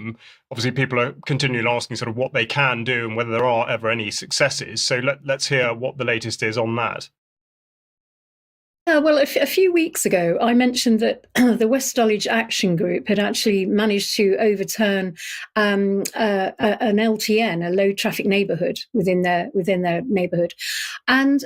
theme. Obviously, people are continually asking sort of what they can do and whether there are ever any successes. So let's hear what the latest is on that. Well, a few weeks ago, I mentioned that the West Dulwich Action Group had actually managed to overturn an LTN, a low traffic neighbourhood within their neighbourhood, and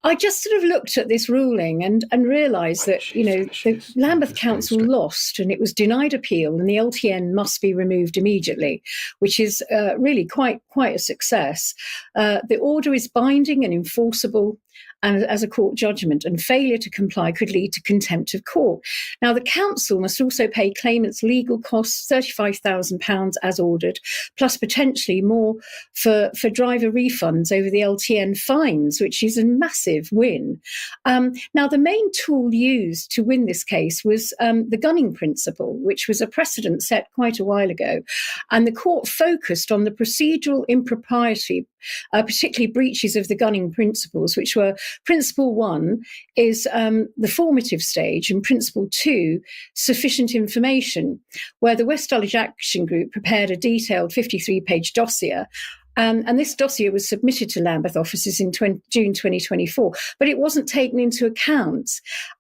I just sort of looked at this ruling and realised that the Lambeth Council lost, and it was denied appeal, and the LTN must be removed immediately, which is really quite a success. The order is binding and enforceable, and as a court judgment, and failure to comply could lead to contempt of court. Now, the council must also pay claimants legal costs, £35,000 as ordered, plus potentially more for driver refunds over the LTN fines, which is a massive win. Now, the main tool used to win this case was the gunning principle, which was a precedent set quite a while ago. And the court focused on the procedural impropriety, particularly breaches of the gunning principles, which were Principle 1 is the formative stage, and Principle 2, sufficient information, where the West Dulwich Action Group prepared a detailed 53-page dossier. And this dossier was submitted to Lambeth offices in June 2024, but it wasn't taken into account.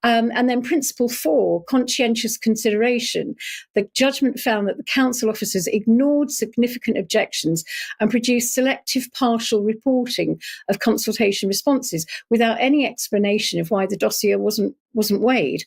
And then Principle 4, conscientious consideration. The judgment found that the council officers ignored significant objections and produced selective partial reporting of consultation responses without any explanation of why the dossier wasn't weighed.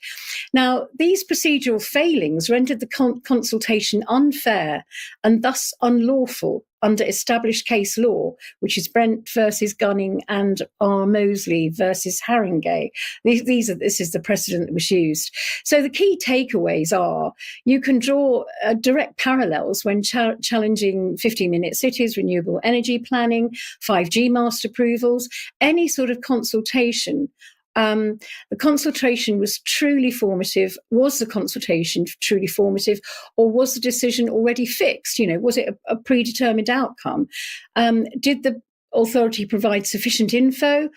Now, these procedural failings rendered the consultation unfair and thus unlawful under established case law, which is Brent versus Gunning and R. Mosley versus Haringey. This is the precedent that was used. So the key takeaways are you can draw direct parallels when challenging 15-minute cities, renewable energy planning, 5G master approvals, any sort of consultation. The consultation was truly formative. Was the consultation truly formative, or was the decision already fixed? Was it a predetermined outcome? Did the authority provide sufficient info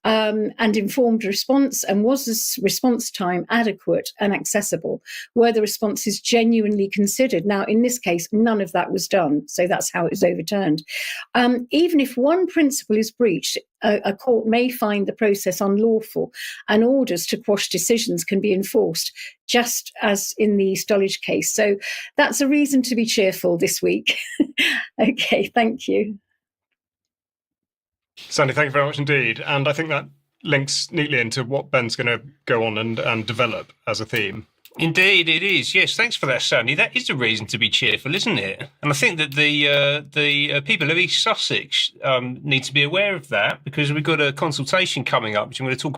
and informed response? And was this response time adequate and accessible? Were the responses genuinely considered? Now, in this case, none of that was done. So that's how it was overturned. Even if one principle is breached, a court may find the process unlawful, and orders to quash decisions can be enforced, just as in the East Dulwich case. So that's a reason to be cheerful this week. Okay, thank you. Sandy, thank you very much indeed. And I think that links neatly into what Ben's going to go on and develop as a theme. Indeed, it is. Yes, thanks for that, Sandy. That is a reason to be cheerful, isn't it? And I think that the people of East Sussex need to be aware of that, because we've got a consultation coming up, which I'm going to talk